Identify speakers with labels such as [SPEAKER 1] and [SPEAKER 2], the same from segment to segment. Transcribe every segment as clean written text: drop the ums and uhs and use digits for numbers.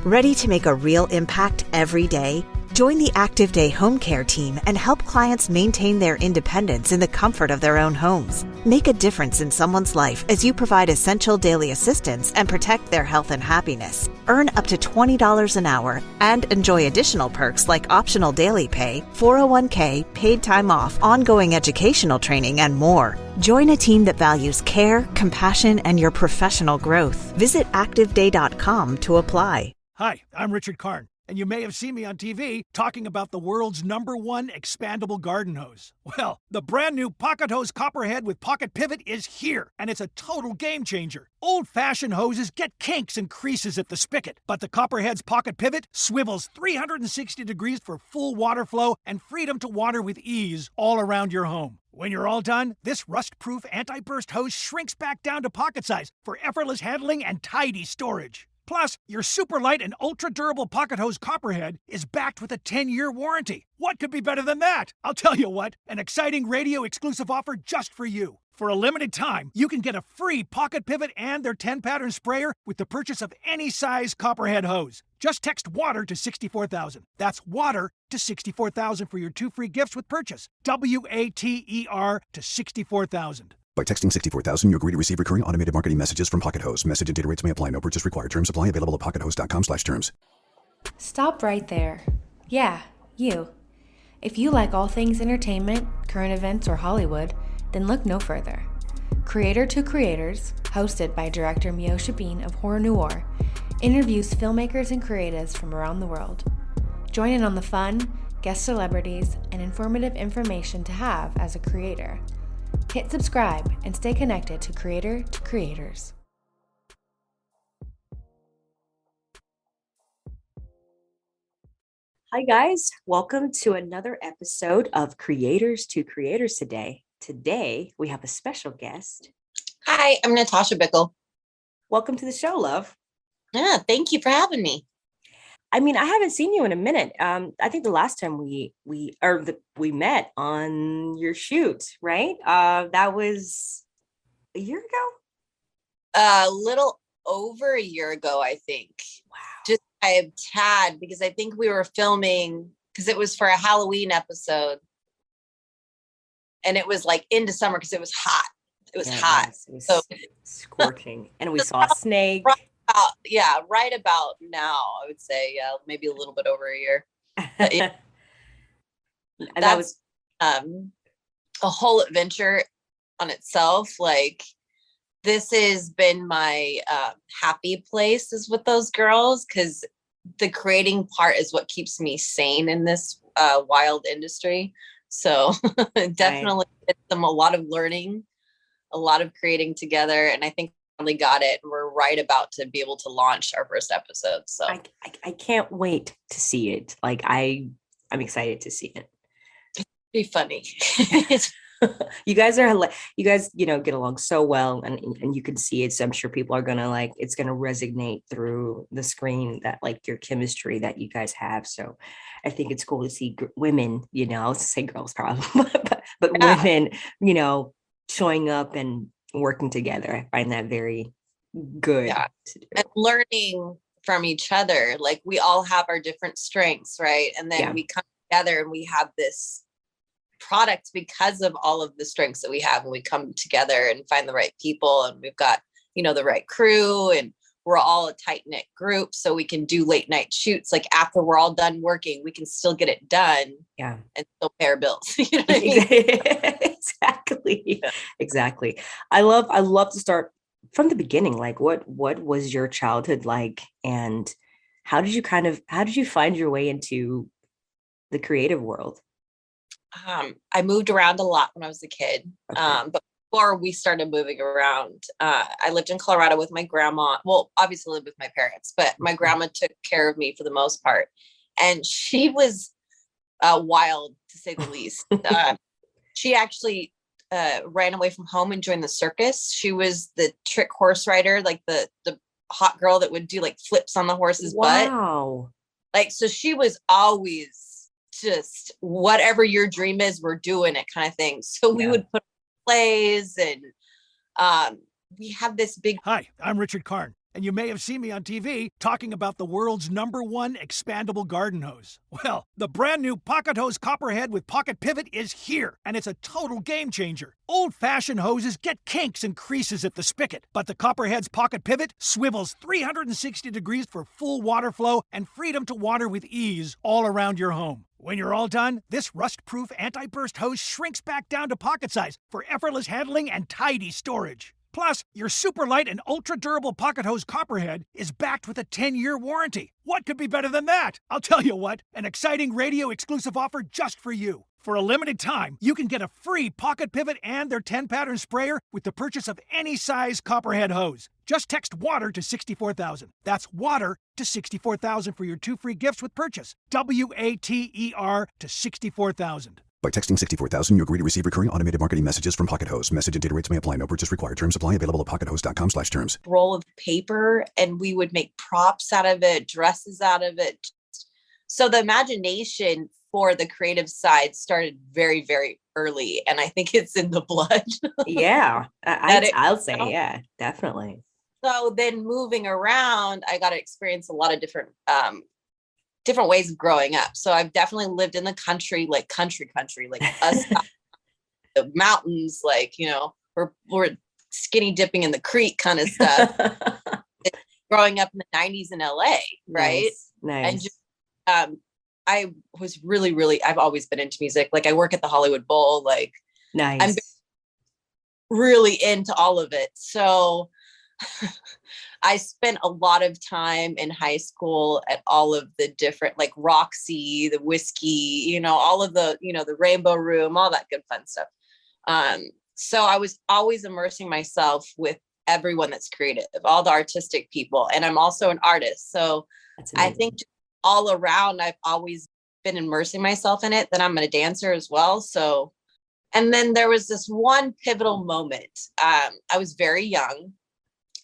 [SPEAKER 1] Ready to make a real impact every day? Join the Active Day Home Care team and help clients maintain their independence in the comfort of their own homes. Make a difference in someone's life as you provide essential daily assistance and protect their health and happiness. Earn up to $20 an hour and enjoy additional perks like optional daily pay, 401k, paid time off, ongoing educational training, and more. Join a team that values care, compassion, and your professional growth. Visit activeday.com to apply.
[SPEAKER 2] Hi, I'm Richard Karn, and you may have seen me on TV talking about the world's #1 expandable garden hose. Well, the brand new Pocket Hose Copperhead with Pocket Pivot is here, and it's a total game changer. Old-fashioned hoses get kinks and creases at the spigot, but the Copperhead's Pocket Pivot swivels 360 degrees for full water flow and freedom to water with ease all around your home. When you're all done, this rust-proof anti-burst hose shrinks back down to pocket size for effortless handling and tidy storage. Plus, your super light and ultra-durable Pocket Hose Copperhead is backed with a 10-year warranty. What could be better than that? I'll tell you what, an exciting radio-exclusive offer just for you. For a limited time, you can get a free Pocket Pivot and their 10-pattern sprayer with the purchase of any size Copperhead hose. Just text WATER to 64,000. That's WATER to 64,000 for your 2 free gifts with purchase. WATER to 64,000.
[SPEAKER 3] By texting 64,000, you agree to receive recurring automated marketing messages from Pocket Hose. Message and data rates may apply. No purchase required. Terms apply. Available at pockethose.com/terms.
[SPEAKER 4] Stop right there. Yeah, you. If you like all things entertainment, current events, or Hollywood, then look no further. Creator to Creators, hosted by director Meosha Bean of Horror Noir, interviews filmmakers and creatives from around the world. Join in on the fun, guest celebrities, and informative information to have as a creator. Hit subscribe and stay connected to Creator to Creators.
[SPEAKER 5] Hi guys, welcome to another episode of Creators to Creators today. Today we have a special guest.
[SPEAKER 6] Hi, I'm Natasha Bickle.
[SPEAKER 5] Welcome to the show, love.
[SPEAKER 6] Yeah, thank you for having me.
[SPEAKER 5] I mean, I haven't seen you in a minute. I think the last time we met on your shoot, right? That was a year ago.
[SPEAKER 6] A little over a year ago, I think.
[SPEAKER 5] Wow.
[SPEAKER 6] Just a tad, because I think we were filming because it was for a Halloween episode, and it was like into summer because it was hot. It was hot.
[SPEAKER 5] It was
[SPEAKER 6] so
[SPEAKER 5] scorching, and we saw a snake.
[SPEAKER 6] Right about now, I would say, maybe a little bit over a year. Yeah.
[SPEAKER 5] And that was
[SPEAKER 6] a whole adventure on itself. Like, this has been my happy place is with those girls, because the creating part is what keeps me sane in this wild industry. So definitely it's a lot of learning, a lot of creating together, and I think got it. We're right about to be able to launch our first episode. So
[SPEAKER 5] I can't wait to see it. Like I'm excited to see it.
[SPEAKER 6] It'd be funny.
[SPEAKER 5] You guys get along so well, and you can see it. So I'm sure people are gonna it's gonna resonate through the screen, that like your chemistry that you guys have. So I think it's cool to see women, I was to say girls probably, but yeah. Women, showing up and working together. I find that very good.
[SPEAKER 6] Yeah. And learning from each other. Like, we all have our different strengths, right? And then we come together and we have this product because of all of the strengths that we have, and we come together and find the right people, and we've got, the right crew, and we're all a tight-knit group, so we can do late night shoots. Like, after we're all done working, we can still get it done and still pay our bills. You know what I mean?
[SPEAKER 5] Exactly. I love to start from the beginning. Like, what was your childhood like, and how did you find your way into the creative world?
[SPEAKER 6] I moved around a lot when I was a kid. Okay. But before we started moving around, I lived in Colorado with my grandma. Well, obviously lived with my parents, but my grandma took care of me for the most part. And she was wild, to say the least. She actually ran away from home and joined the circus. She was the trick horse rider, like the hot girl that would do like flips on the horse's butt.
[SPEAKER 5] Wow.
[SPEAKER 6] Like, so she was always just whatever your dream is, we're doing it kind of thing. So we would put plays, and we have this big...
[SPEAKER 2] Hi, I'm Richard Karn, And you may have seen me on TV talking about the world's #1 expandable garden hose. Well, the brand new Pocket Hose Copperhead with Pocket Pivot is here, and it's a total game changer. Old-fashioned hoses get kinks and creases at the spigot, but the Copperhead's Pocket Pivot swivels 360 degrees for full water flow and freedom to water with ease all around your home. When you're all done, this rust-proof anti-burst hose shrinks back down to pocket size for effortless handling and tidy storage. Plus, your super light and ultra-durable Pocket Hose Copperhead is backed with a 10-year warranty. What could be better than that? I'll tell you what, an exciting radio-exclusive offer just for you. For a limited time, you can get a free Pocket Pivot and their 10-pattern sprayer with the purchase of any size Copperhead hose. Just text WATER to 64,000. That's WATER to 64,000 for your 2 free gifts with purchase. WATER to 64,000.
[SPEAKER 3] By texting 64,000, you agree to receive recurring automated marketing messages from Pocket Hose. Message and data rates may apply. No purchase required. Terms apply. Available at pockethose.com/terms.
[SPEAKER 6] Roll of paper, and we would make props out of it, dresses out of it. So the imagination for the creative side started very, very early, and I think it's in the blood.
[SPEAKER 5] Yeah, I'll say, yeah, definitely.
[SPEAKER 6] So then moving around, I got to experience a lot of different ways of growing up. So I've definitely lived in the country, like country, like us, the mountains, like, we're skinny dipping in the creek kind of stuff. Growing up in the 90s in LA, right?
[SPEAKER 5] Nice.
[SPEAKER 6] And just, I was really, I've always been into music. Like I work at the Hollywood Bowl, like
[SPEAKER 5] nice.
[SPEAKER 6] I'm really into all of it. So I spent a lot of time in high school at all of the different, like Roxy, the Whiskey, all of the, the Rainbow Room, all that good fun stuff. So I was always immersing myself with everyone that's creative, all the artistic people. And I'm also an artist. So I think all around, I've always been immersing myself in it. Then I'm a dancer as well. So, and then there was this one pivotal moment. I was very young.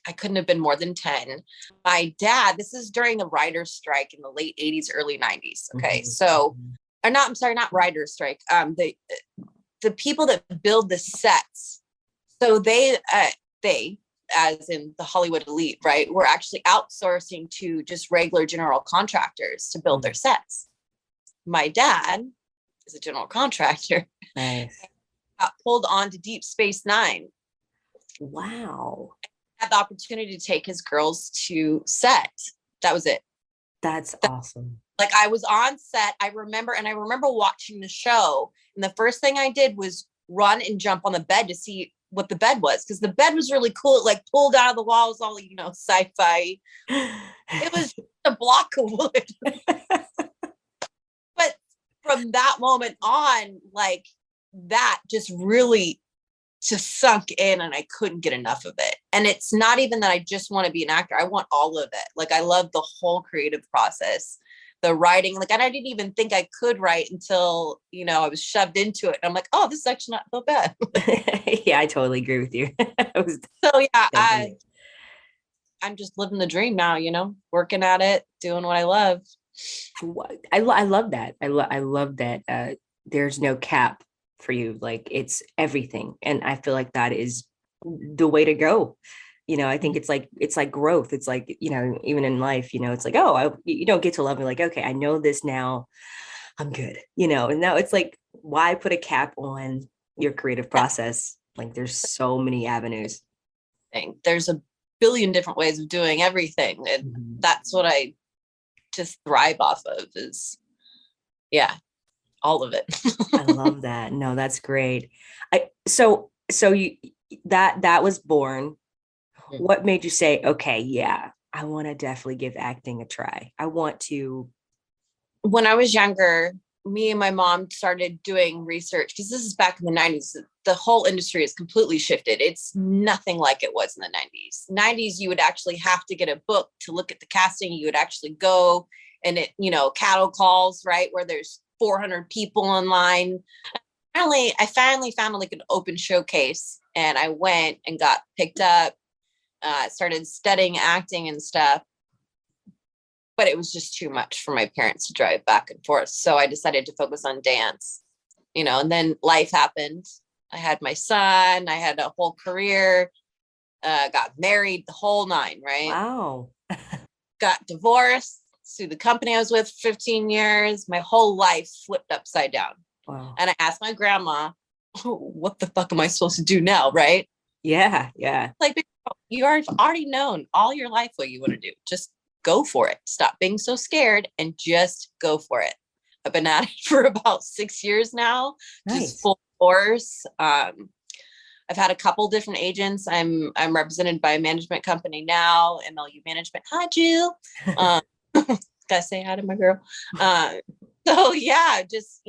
[SPEAKER 6] I couldn't have been more than 10. My dad, this is during the writer's strike in the late 80s, early 90s. Okay. So, not writer's strike. The people that build the sets. So they, as in the Hollywood elite, right, were actually outsourcing to just regular general contractors to build their sets. My dad is a general contractor.
[SPEAKER 5] Nice.
[SPEAKER 6] Got pulled on to Deep Space Nine.
[SPEAKER 5] Wow.
[SPEAKER 6] Had the opportunity to take his girls to set. That was it.
[SPEAKER 5] That's awesome.
[SPEAKER 6] Like I was on set. I remember watching the show, and the first thing I did was run and jump on the bed to see what the bed was, because the bed was really cool. It like pulled out of the walls, all sci-fi. It was just a block of wood. But from that moment on, like that just really just sunk in, and I couldn't get enough of it. And it's not even that I just want to be an actor. I want all of it. Like I love the whole creative process, the writing. Like, and I didn't even think I could write until, I was shoved into it. And I'm like, oh, this is actually not so bad.
[SPEAKER 5] Yeah, I totally agree with you.
[SPEAKER 6] So yeah, I'm just living the dream now, working at it, doing what I love.
[SPEAKER 5] I love that. I love that. There's no cap for you. Like it's everything. And I feel like that is the way to go. I think it's like growth. It's like, even in life, it's like, you don't get to love me. Like, okay, I know this now, I'm good, and now it's like, why put a cap on your creative process? Like there's so many avenues.
[SPEAKER 6] There's a billion different ways of doing everything. And that's what I just thrive off of is, all of it.
[SPEAKER 5] I love that. No, that's great. So you, that was born. What made you say, okay, yeah, I want to definitely give acting a try. I want to.
[SPEAKER 6] When I was younger, me and my mom started doing research, because this is back in the 90s. The whole industry has completely shifted. It's nothing like it was in the 90s. 90s, you would actually have to get a book to look at the casting. You would actually go and cattle calls, right, where there's 400 people in line. I finally found like an open showcase, and I went and got picked up. Started studying acting and stuff, but it was just too much for my parents to drive back and forth. So I decided to focus on dance, and then life happened. I had my son, I had a whole career. got married, the whole nine, right?
[SPEAKER 5] Wow.
[SPEAKER 6] Got divorced, sued the company I was with 15 years. My whole life flipped upside down.
[SPEAKER 5] Wow.
[SPEAKER 6] And I asked my grandma, oh, what the fuck am I supposed to do now, right?
[SPEAKER 5] Yeah. Yeah.
[SPEAKER 6] Like, you are already known all your life what you want to do. Just go for it. Stop being so scared and just go for it. I've been at it for about 6 years now, just full force. I've had a couple different agents. I'm represented by a management company now, MLU Management. Hi, Jill. Gotta say hi to my girl. So yeah, just,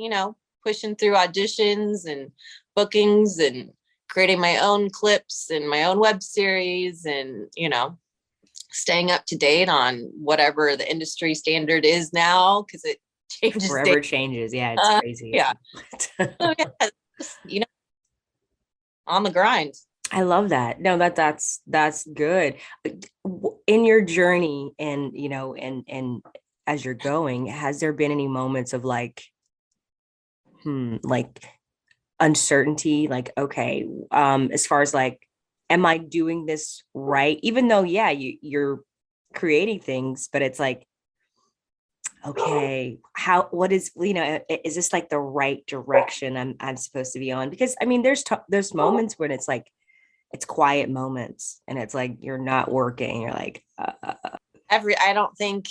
[SPEAKER 6] pushing through auditions and bookings and creating my own clips and my own web series and, staying up to date on whatever the industry standard is now, because it changes.
[SPEAKER 5] Forever changes. Yeah, it's crazy.
[SPEAKER 6] Yeah. So, yeah, just, on the grind.
[SPEAKER 5] I love that. No, that's good. In your journey and, and as you're going, has there been any moments of like uncertainty? Like, okay, as far as like, am I doing this right? Even though, yeah, you're creating things, but it's like, okay, what is, is this like the right direction I'm supposed to be on? Because I mean, there's moments when it's like, it's quiet moments and it's like, you're not working. You're like,
[SPEAKER 6] I don't think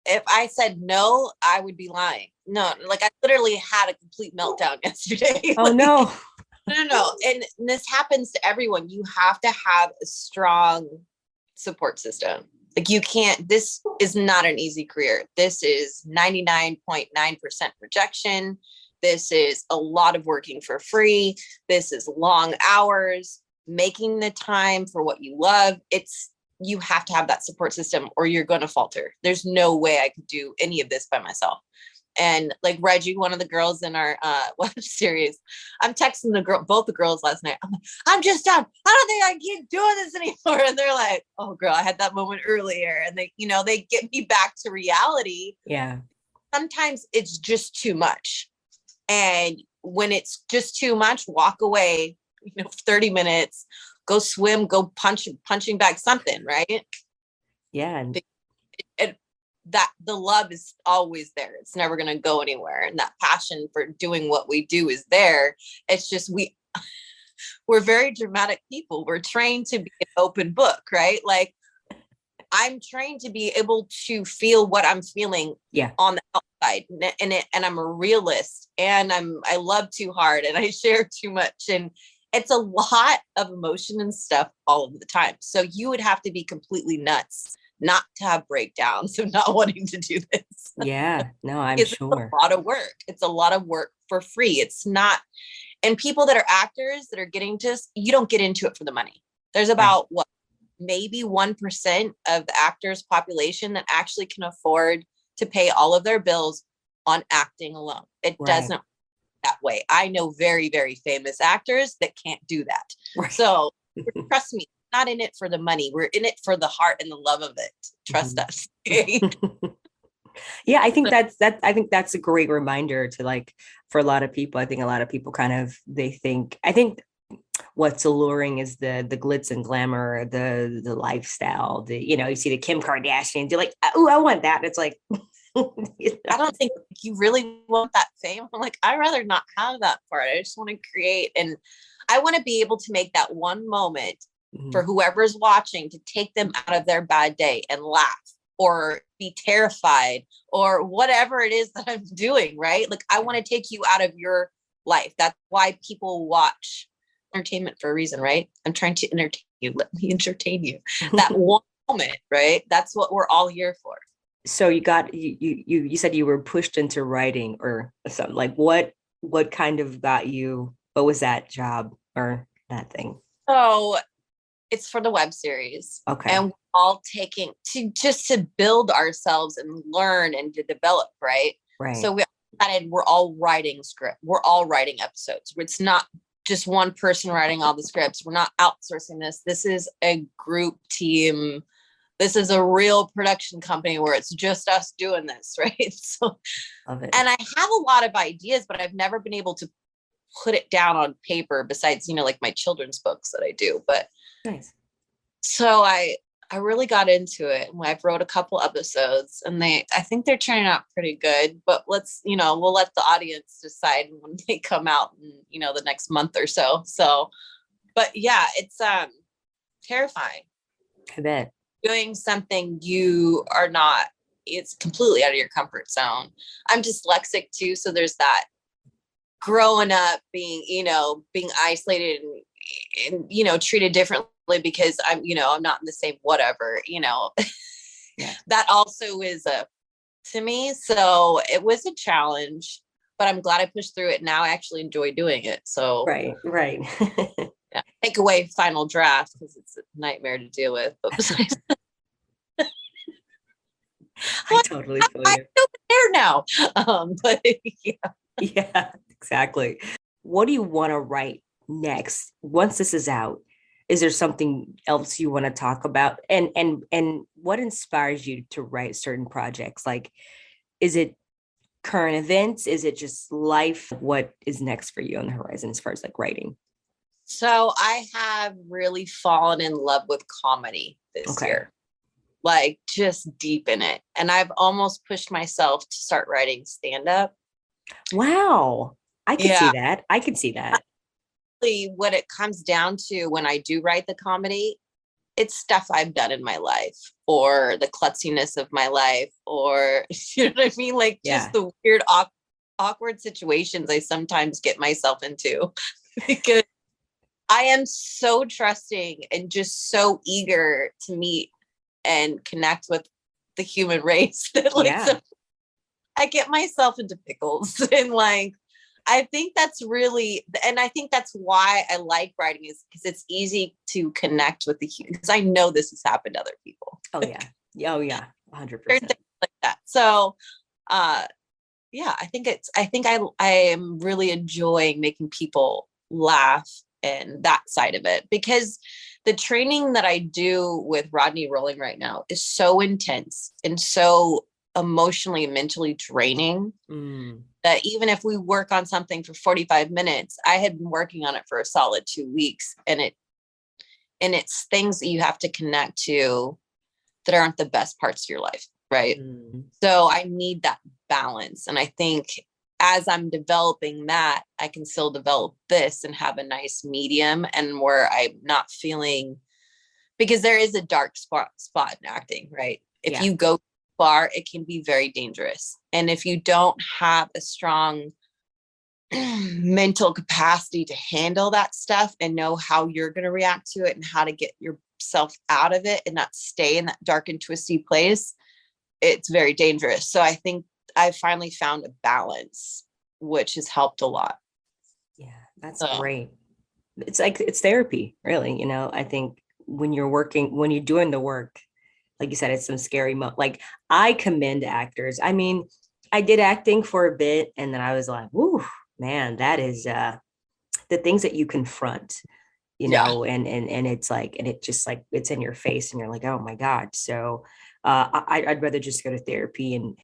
[SPEAKER 6] if I said no, I would be lying. No, like I literally had a complete meltdown yesterday.
[SPEAKER 5] Oh, no.
[SPEAKER 6] No. And this happens to everyone. You have to have a strong support system. Like this is not an easy career. This is 99.9% rejection. This is a lot of working for free. This is long hours, making the time for what you love. You have to have that support system or you're going to falter. There's no way I could do any of this by myself. And like Reggie, one of the girls in our web series, I'm texting both the girls last night. I'm just done. I don't think I can keep doing this anymore. And they're like, oh girl, I had that moment earlier. And they, they get me back to reality.
[SPEAKER 5] Yeah.
[SPEAKER 6] Sometimes it's just too much. And when it's just too much, walk away, 30 minutes, go swim, go punching bag, something, right?
[SPEAKER 5] Yeah.
[SPEAKER 6] And that the love is always there. It's never going to go anywhere. And that passion for doing what we do is there. It's just, we're very dramatic people. We're trained to be an open book, right? Like I'm trained to be able to feel what I'm feeling on the outside. And I'm a realist and I love too hard and I share too much. And it's a lot of emotion and stuff all of the time. So you would have to be completely nuts not to have breakdowns of not wanting to do this.
[SPEAKER 5] Yeah, no, I'm
[SPEAKER 6] it's
[SPEAKER 5] sure.
[SPEAKER 6] A lot of work. It's a lot of work for free. It's not, and people that are actors that are getting to this, you don't get into it for the money. There's about maybe 1% of the actors population that actually can afford to pay all of their bills on acting alone. It doesn't work that way. I know very, very famous actors that can't do that. Right. So trust me, not in it for the money. We're in it for the heart and the love of it. Trust us.
[SPEAKER 5] Yeah, I think that's a great reminder to like, for a lot of people. I think a lot of people I think what's alluring is the glitz and glamour, the lifestyle, you see the Kim Kardashians, you're like, oh, I want that. It's like,
[SPEAKER 6] I don't think you really want that fame. I'm like, I'd rather not have that part. I just want to create. And I want to be able to make that one moment for whoever's watching to take them out of their bad day and laugh or be terrified or whatever it is that I'm doing, right? Like I want to take you out of your life. That's why people watch entertainment for a reason, right? I'm trying to entertain you. Let me entertain you. That one moment, right? That's what we're all here for.
[SPEAKER 5] So you said you were pushed into writing or something. Like what kind of got you, what was that job or that thing?
[SPEAKER 6] So it's for the web series.
[SPEAKER 5] Okay.
[SPEAKER 6] And we're all taking to build ourselves and learn and to develop, right?
[SPEAKER 5] Right.
[SPEAKER 6] So we're all writing script. We're all writing episodes. It's not just one person writing all the scripts. We're not outsourcing this. This is a group team. This is a real production company where it's just us doing this, right? So,
[SPEAKER 5] love it.
[SPEAKER 6] And I have a lot of ideas, but I've never been able to put it down on paper besides, like my children's books that I do. But
[SPEAKER 5] nice.
[SPEAKER 6] So I really got into it. I've wrote a couple episodes and I think they're turning out pretty good, but we'll let the audience decide when they come out in, the next month or so. So, but yeah, it's terrifying.
[SPEAKER 5] I bet.
[SPEAKER 6] Doing something you are not, it's completely out of your comfort zone. I'm dyslexic too. So there's that growing up being isolated and treated differently because I'm not in the same whatever, yeah. That also is to me. So it was a challenge, but I'm glad I pushed through it. Now I actually enjoy doing it. So
[SPEAKER 5] right.
[SPEAKER 6] Yeah. Take away final draft because it's a nightmare to deal with. But besides,
[SPEAKER 5] I totally feel you.
[SPEAKER 6] I'm there now. But yeah.
[SPEAKER 5] Yeah, exactly. What do you want to write next once this is out? Is there something else you want to talk about? And what inspires you to write certain projects? Like, is it current events? Is it just life? What is next for you on the horizon as far as like writing?
[SPEAKER 6] So I have really fallen in love with comedy this year, like just deep in it. And I've almost pushed myself to start writing stand-up.
[SPEAKER 5] Wow. I can see that. I can see that.
[SPEAKER 6] What it comes down to when I do write the comedy, it's stuff I've done in my life or the klutziness of my life, or you know what I mean? Like just the weird, awkward situations I sometimes get myself into because I am so trusting and just so eager to meet and connect with the human race that so I get myself into pickles. And like, I think that's really, and I think that's why I like writing is because it's easy to connect with the human, because I know this has happened to other people.
[SPEAKER 5] Oh yeah. Oh yeah. 100%.
[SPEAKER 6] Like that. So, I think I am really enjoying making people laugh and that side of it, because the training that I do with Rodney Rowland right now is so intense and so emotionally and mentally draining that even if we work on something for 45 minutes, I had been working on it for a solid 2 weeks, and it's things that you have to connect to that aren't the best parts of your life. Right. So I need that balance. And I think as I'm developing that, I can still develop this and have a nice medium, and where I'm not feeling, because there is a dark spot in acting, right? If you go far, it can be very dangerous. And if you don't have a strong mental capacity to handle that stuff and know how you're going to react to it and how to get yourself out of it and not stay in that dark and twisty place, it's very dangerous. So I think I finally found a balance, which has helped a lot.
[SPEAKER 5] Yeah, that's great. It's like, it's therapy, really. I think when you're doing the work, like you said, it's some scary like I commend actors. I mean, I did acting for a bit, and then I was like, whoo, man, that is the things that you confront, and it's like, and it just like, it's in your face and you're like, oh my God. So I'd rather just go to therapy. And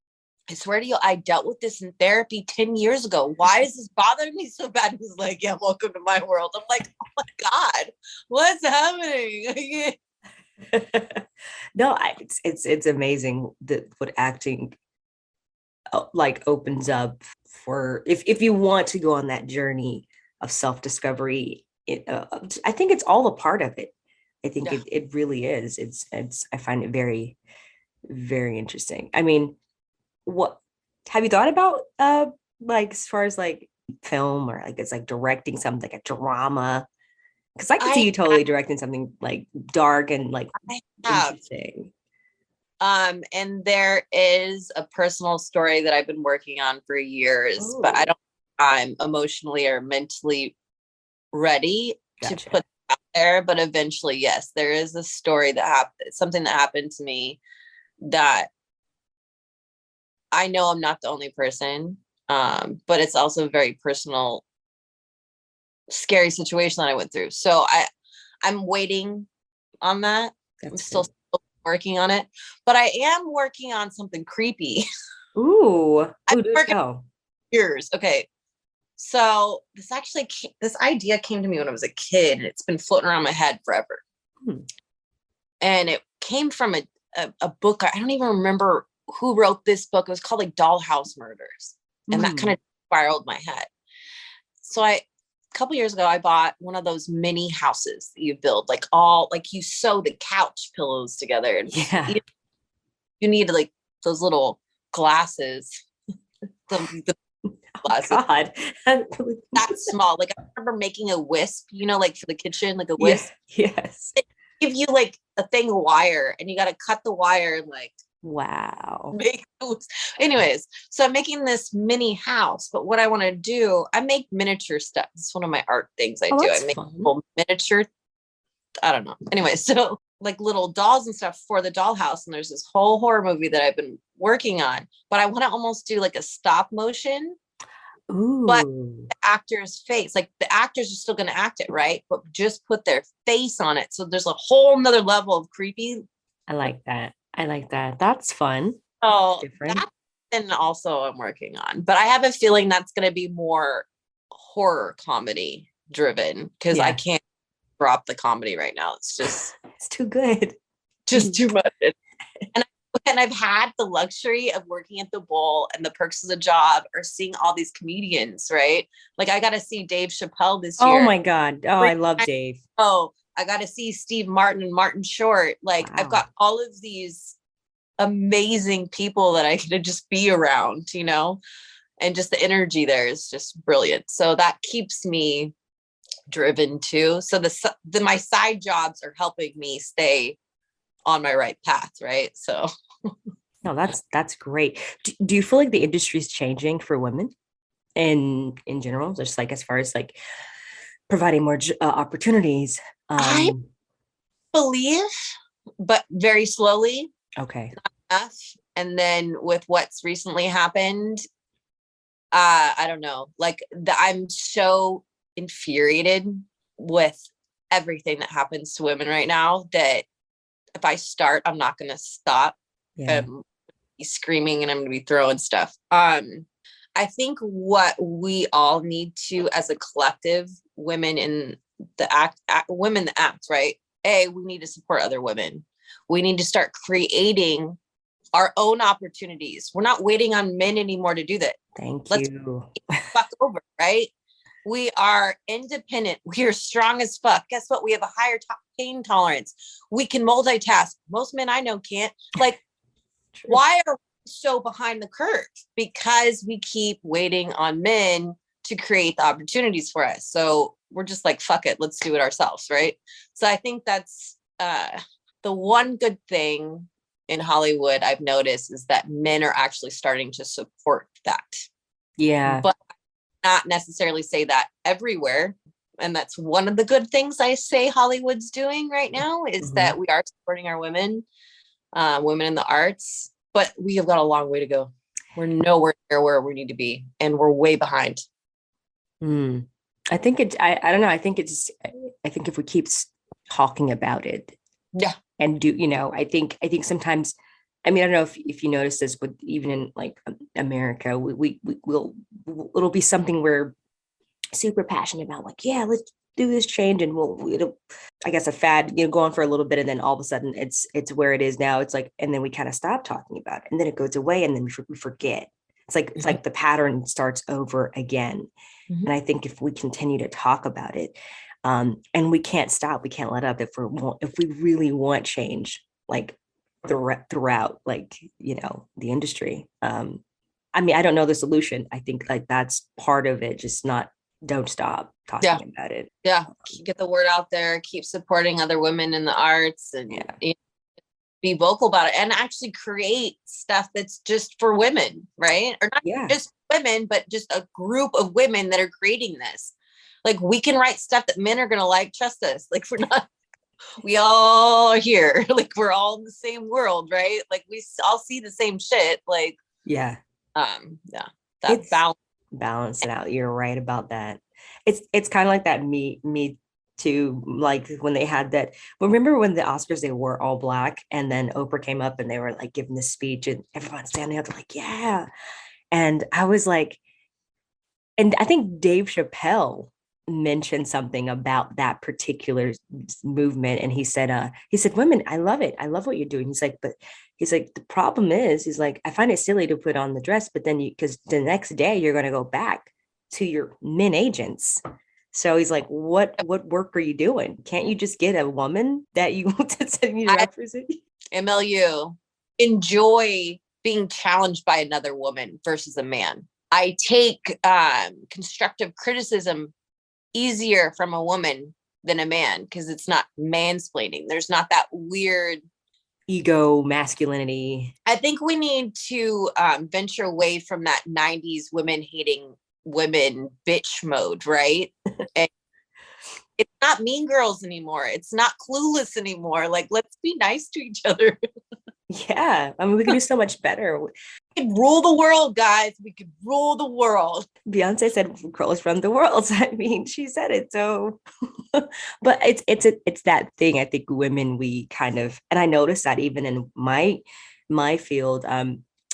[SPEAKER 6] I swear to you, I dealt with this in therapy 10 years ago. Why is this bothering me so bad? He's like, yeah, welcome to my world. I'm like, oh my God, what's happening?
[SPEAKER 5] No, it's amazing what acting like opens up for, if you want to go on that journey of self-discovery. I think it's all a part of it. I think it really is. It's I find it very, very interesting. I mean, what have you thought about like as far as like film, or like it's like directing something like a drama? Because I can see you totally directing something like dark and like interesting.
[SPEAKER 6] And there is a personal story that I've been working on for years, but I'm emotionally or mentally ready to put it out there. But eventually, yes, there is a story something that happened to me that I know I'm not the only person, but it's also a very personal, scary situation that I went through. So I'm waiting on that. I'm still working on it, but I am working on something creepy.
[SPEAKER 5] Ooh,
[SPEAKER 6] I've been working years. Okay. So this idea came to me when I was a kid, and it's been floating around my head forever. And it came from a book. I don't even remember who wrote this book. It was called like Dollhouse Murders. And that kind of spiraled my head. So a couple years ago, I bought one of those mini houses that you build, like you sew the couch pillows together. And you need like those little glasses. the glasses.
[SPEAKER 5] God.
[SPEAKER 6] That small. Like I remember making a wisp, like for the kitchen, like a wisp.
[SPEAKER 5] Yes.
[SPEAKER 6] They give you like a thing of wire and you got to cut the wire and like,
[SPEAKER 5] wow.
[SPEAKER 6] Anyways, so I'm making this mini house, but what I want to do, I make miniature stuff. It's one of my art things I do. I make little miniature, I don't know. Anyway, so like little dolls and stuff for the dollhouse. And there's this whole horror movie that I've been working on, but I want to almost do like a stop motion.
[SPEAKER 5] Ooh.
[SPEAKER 6] But the actor's face, like the actors are still going to act it, right? But just put their face on it. So there's a whole nother level of creepy.
[SPEAKER 5] I like that. That's fun.
[SPEAKER 6] Oh,
[SPEAKER 5] different.
[SPEAKER 6] And also I'm working on, but I have a feeling that's going to be more horror comedy driven because I can't drop the comedy right now. It's just,
[SPEAKER 5] it's too good.
[SPEAKER 6] Just too much. And I've had the luxury of working at the Bowl, and the perks of the job are seeing all these comedians, right? Like I got to see Dave Chappelle this year.
[SPEAKER 5] Oh my God. Oh, I love Dave.
[SPEAKER 6] Oh, I got to see Steve Martin and Martin Short. Like I've got all of these amazing people that I could just be around, and just the energy there is just brilliant. So that keeps me driven too. So my side jobs are helping me stay on my right path, right? So
[SPEAKER 5] no, that's great. Do you feel like the industry is changing for women in general, just like as far as like providing more opportunities?
[SPEAKER 6] I believe, but very slowly.
[SPEAKER 5] Okay.
[SPEAKER 6] Not enough. And then with what's recently happened, I don't know, like I'm so infuriated with everything that happens to women right now that if I start, I'm not going to stop. I'm be screaming and I'm going to be throwing stuff. I think what we all need to, as a collective, women in the women that act, right? We need to support other women. We need to start creating our own opportunities. We're not waiting on men anymore to do that.
[SPEAKER 5] Let's
[SPEAKER 6] fuck over, right? We are independent. We are strong as fuck. Guess what? We have a higher pain tolerance. We can multitask. Most men I know can't. Like, why are we so behind the curve? Because we keep waiting on men to create the opportunities for us. So we're just like, fuck it, let's do it ourselves, right? So I think that's the one good thing in Hollywood I've noticed is that men are actually starting to support that.
[SPEAKER 5] Yeah.
[SPEAKER 6] But not necessarily say that everywhere. And that's one of the good things I say Hollywood's doing right now is that we are supporting our women in the arts, but we have got a long way to go. We're nowhere near where we need to be, and we're way behind.
[SPEAKER 5] I think I don't know. I think if we keep talking about it, and do, I think sometimes, I mean, I don't know if you notice this, but even in like America, it'll be something we're super passionate about. Like, yeah, let's do this change, and it'll, I guess, a fad, go on for a little bit, and then all of a sudden it's where it is now. It's like, and then we kind of stop talking about it, and then it goes away, and then we forget. It's like the pattern starts over again. And I think if we continue to talk about it, and we can't stop, we can't let up if we really want change, like throughout, like, the industry. I mean, I don't know the solution. I think like that's part of it. Just don't stop talking about it.
[SPEAKER 6] Yeah. Get the word out there, keep supporting other women in the arts, and be vocal about it, and actually create stuff that's just for women, right? Or not just women, but just a group of women that are creating this. Like, we can write stuff that men are going to like, trust us. Like, we all are here. Like, we're all in the same world, right? Like, we all see the same shit. Like, that
[SPEAKER 5] balance it out. You're right about that. It's kind of like that me too, like when they had that, remember when the Oscars, they were all black, and then Oprah came up and they were like giving this speech, and everyone's standing up like, yeah. And I was like, and I think Dave Chappelle mentioned something about that particular movement, and he said, women, I love it, I love what you're doing. He's like, the problem is, he's like, I find it silly to put on the dress, but then because the next day you're going to go back to your men agents. So he's like, what work are you doing? Can't you just get a woman that you want to send you to represent?
[SPEAKER 6] MLU, enjoy being challenged by another woman versus a man. I take constructive criticism easier from a woman than a man because it's not mansplaining. There's not that weird
[SPEAKER 5] ego masculinity. I
[SPEAKER 6] think we need to venture away from that 90s women hating women bitch mode, right? And it's not Mean Girls anymore. It's not Clueless anymore. Like, let's be nice to each other.
[SPEAKER 5] Yeah, I mean, we could do so much better.
[SPEAKER 6] We could rule the world, guys. We could rule the world.
[SPEAKER 5] Beyonce said, "Girls run the world." I mean, she said it. So, but it's that thing. I think women, we kind of, and I noticed that even in my field,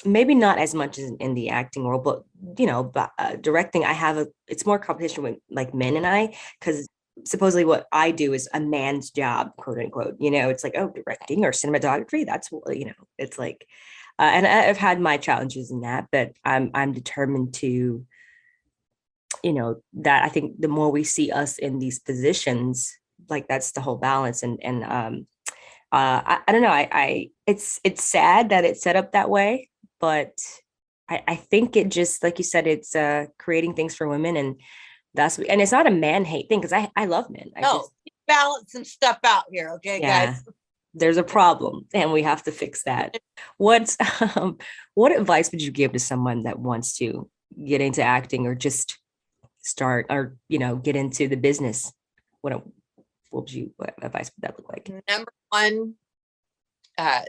[SPEAKER 5] maybe not as much as in the acting world, but directing. It's more competition with like men and I, because supposedly what I do is a man's job, quote unquote. It's like, oh, directing or cinematography. That's what, it's like, and I've had my challenges in that, but I'm determined to, that I think the more we see us in these positions, like that's the whole balance. And I don't know. It's sad that it's set up that way, but I think it just, like you said, it's creating things for women, and it's not a man hate thing, because I love men.
[SPEAKER 6] Balance some stuff out here, okay, guys?
[SPEAKER 5] There's a problem, and we have to fix that. What advice would you give to someone that wants to get into acting, or just start, or get into the business? What advice would that look like?
[SPEAKER 6] Number one,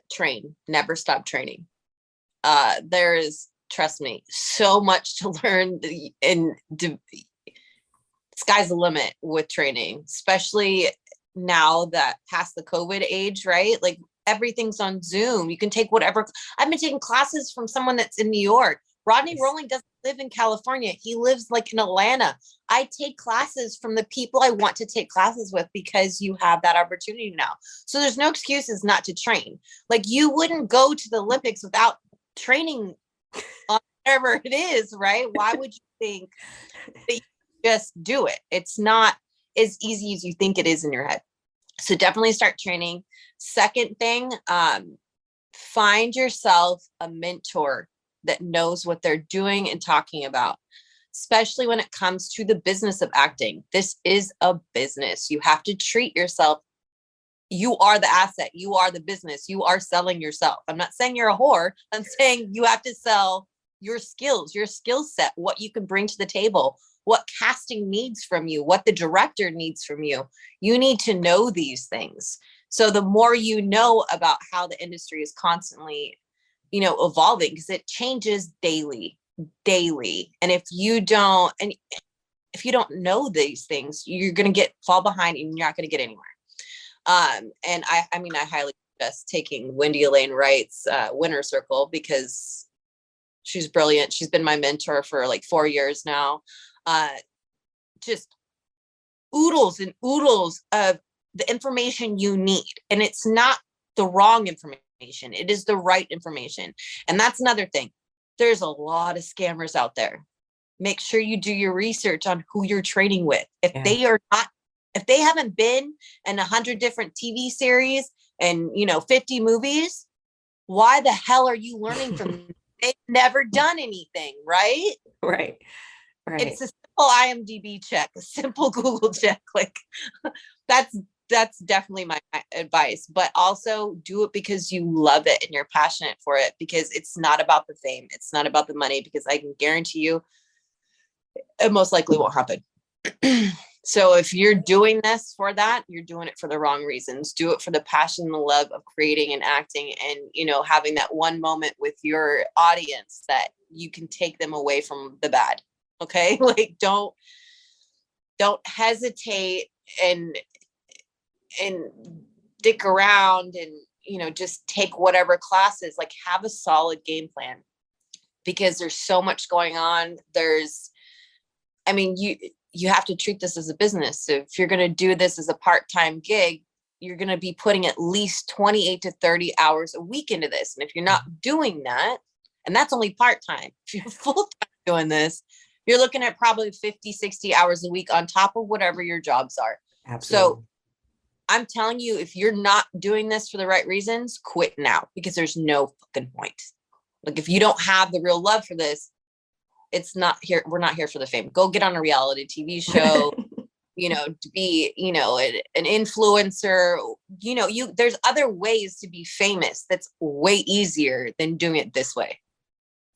[SPEAKER 6] train. Never stop training. There's, trust me, so much to learn, and sky's the limit with training, especially now that past the COVID age, right? Like, everything's on Zoom. You can take whatever. I've been taking classes from someone that's in New York. Rodney Rowland doesn't live in California. He lives like in Atlanta. I take classes from the people I want to take classes with, because you have that opportunity now. So there's no excuses not to train. Like, you wouldn't go to the Olympics without training on whatever it is, right? Why would you think that you just do it? It's not as easy as you think it is in your head. So definitely start training. Second thing, find yourself a mentor that knows what they're doing and talking about, especially when it comes to the business of acting. This is a business. You have to treat yourself. You are the asset. You are the business. You are selling yourself. I'm not saying you're a whore. I'm saying you have to sell your skills, your skill set, what you can bring to the table, what casting needs from you, what the director needs from you. You need to know these things. So the more you know about how the industry is constantly, evolving, because it changes daily. And if you don't know these things, you're going to fall behind, and you're not going to get anywhere. And I highly suggest taking Wendy Elaine Wright's Winner Circle, because she's brilliant. She's been my mentor for like 4 years now. Just oodles and oodles of the information you need. And it's not the wrong information. It is the right information. And that's another thing. There's a lot of scammers out there. Make sure you do your research on who you're training with. If they haven't been in 100 different TV series and 50 movies, why the hell are you learning from them? They've never done anything, right?
[SPEAKER 5] Right.
[SPEAKER 6] It's a simple IMDb check, a simple Google check. Like, that's definitely my advice. But also do it because you love it and you're passionate for it, because it's not about the fame. It's not about the money, because I can guarantee you it most likely won't happen. So if you're doing this for that, you're doing it for the wrong reasons. Do it for the passion and the love of creating and acting, and, having that one moment with your audience that you can take them away from the bad. Okay. Like, don't hesitate and dick around and, just take whatever classes. Like, have a solid game plan, because there's so much going on. you have to treat this as a business. So if you're going to do this as a part-time gig, you're going to be putting at least 28 to 30 hours a week into this. And if you're not doing that, and that's only part-time, if you're full-time doing this, you're looking at probably 50, 60 hours a week on top of whatever your jobs are.
[SPEAKER 5] Absolutely.
[SPEAKER 6] So I'm telling you, if you're not doing this for the right reasons, quit now, because there's no fucking point. Like, if you don't have the real love for this, it's not here. We're not here for the fame. Go get on a reality TV show, to be, an influencer, there's other ways to be famous. That's way easier than doing it this way.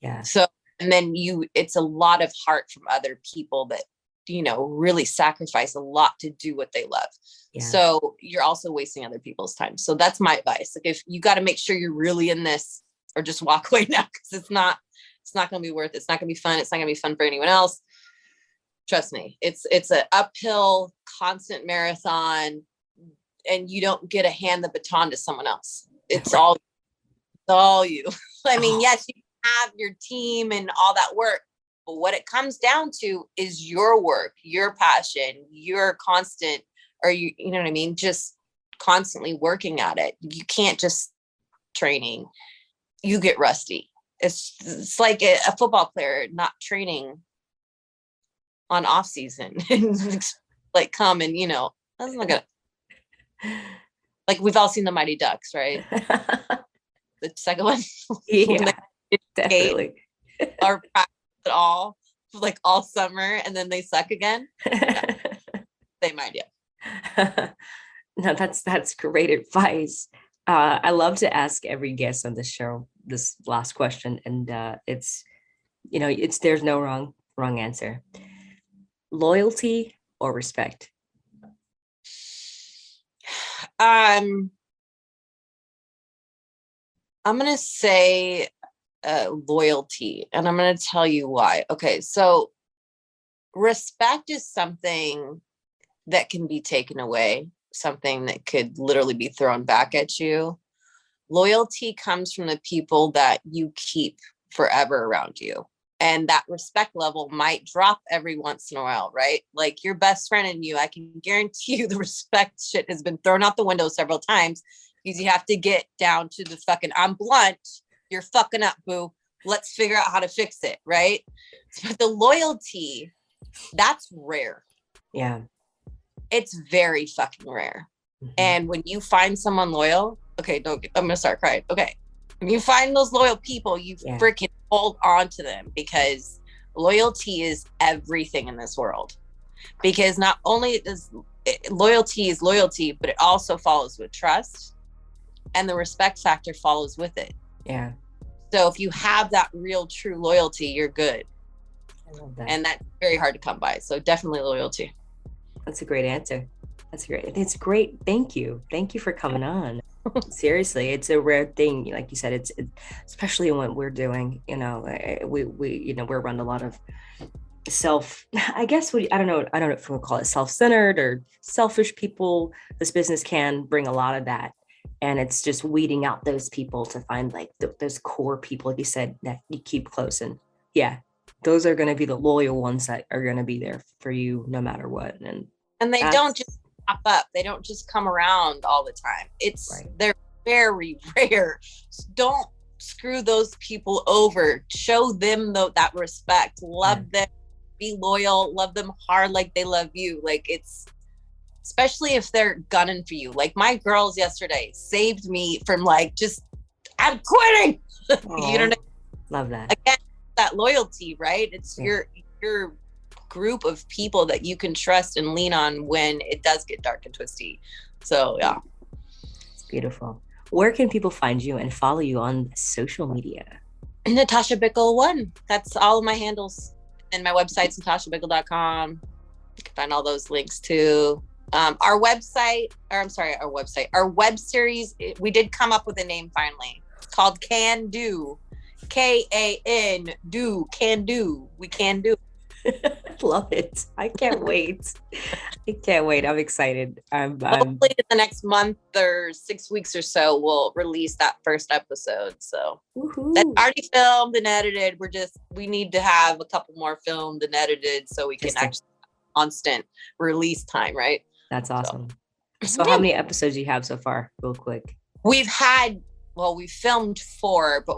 [SPEAKER 5] Yeah.
[SPEAKER 6] So, and then it's a lot of heart from other people that, really sacrifice a lot to do what they love. Yeah. So you're also wasting other people's time. So that's my advice. Like, if you got to make sure you're really in this, or just walk away now, because it's not going to be worth it. It's not going to be fun. It's not going to be fun for anyone else. Trust me. It's an uphill, constant marathon, and you don't get to hand the baton to someone else. It's all you. I mean, yes, you have your team and all that work, but what it comes down to is your work, your passion, your constant, or you know what I mean? Just constantly working at it. You can't just training. You get rusty. It's like a football player not training on off season and like come and that's not gonna, like, we've all seen the Mighty Ducks, right? The second one.
[SPEAKER 5] Yeah, definitely.
[SPEAKER 6] Or practice at all, like all summer, and then they suck again. Yeah. Same idea.
[SPEAKER 5] No, that's great advice. I love to ask every guest on the show this last question, and it's there's no wrong answer. Loyalty or respect?
[SPEAKER 6] I'm gonna say loyalty, and I'm gonna tell you why. Okay, so respect is something that can be taken away, something that could literally be thrown back at you. Loyalty comes from the people that you keep forever around you. And that respect level might drop every once in a while, right? Like your best friend and you, I can guarantee you the respect shit has been thrown out the window several times, because you have to get down to the fucking, I'm blunt, you're fucking up, boo. Let's figure out how to fix it, right? But the loyalty, that's rare.
[SPEAKER 5] Yeah.
[SPEAKER 6] It's very fucking rare. Mm-hmm. And when you find someone loyal, okay, I'm gonna start crying. Okay. When you find those loyal people, you freaking hold on to them, because loyalty is everything in this world. Because not only does loyalty is loyalty, but it also follows with trust, and the respect factor follows with it.
[SPEAKER 5] Yeah.
[SPEAKER 6] So if you have that real true loyalty, you're good.
[SPEAKER 5] I love that.
[SPEAKER 6] And that's very hard to come by. So definitely loyalty.
[SPEAKER 5] That's a great answer. It's great. Thank you for coming on. Seriously, it's a rare thing. Like you said, it's especially in what we're doing. We we're around a lot of I don't know if we'll call it self-centered or selfish people. This business can bring a lot of that, and it's just weeding out those people to find like those core people, like you said, that you keep close. And those are going to be the loyal ones that are going to be there for you no matter what. And
[SPEAKER 6] they don't just pop up. They don't just come around all the time. They're very rare. Don't screw those people over. Show them that respect. Love them. Be loyal. Love them hard like they love you. Like, it's, especially if they're gunning for you. Like my girls yesterday saved me from I'm quitting. You know what I mean?
[SPEAKER 5] Love that.
[SPEAKER 6] Again, that loyalty, right? It's your group of people that you can trust and lean on when it does get dark and twisty. So yeah,
[SPEAKER 5] it's beautiful. Where can people find you and follow you on social media?
[SPEAKER 6] Natasha Bickle 1. That's all of my handles, and my website's natashabickle.com. You can find all those links too. Our web series, we did come up with a name finally. It's called Can Do. K-A-N do. Can do. We can do.
[SPEAKER 5] Love it. I can't wait. I'm excited.
[SPEAKER 6] Hopefully in the next month or 6 weeks or so, we'll release that first episode. So that's already filmed and edited. We need to have a couple more filmed and edited so we can actually constant release time, right?
[SPEAKER 5] That's awesome. So how many episodes do you have so far, real quick?
[SPEAKER 6] We filmed 4, but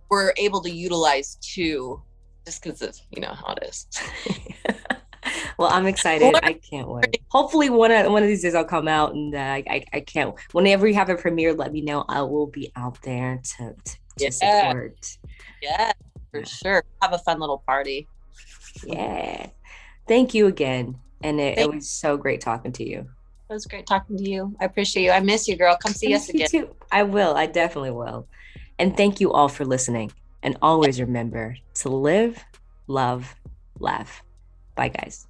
[SPEAKER 6] we're able to utilize 2 just because of, how it is.
[SPEAKER 5] Well, I'm excited. I can't wait. Hopefully one of these days I'll come out, and I can't. Whenever you have a premiere, let me know. I will be out there to support.
[SPEAKER 6] Yeah, for sure. Have a fun little party.
[SPEAKER 5] Yeah. Thank you again. And it was so great talking to you.
[SPEAKER 6] It was great talking to you. I appreciate you. I miss you, girl. Come see us again.
[SPEAKER 5] Too. I will. I definitely will. And thank you all for listening. And always remember to live, love, laugh. Bye, guys.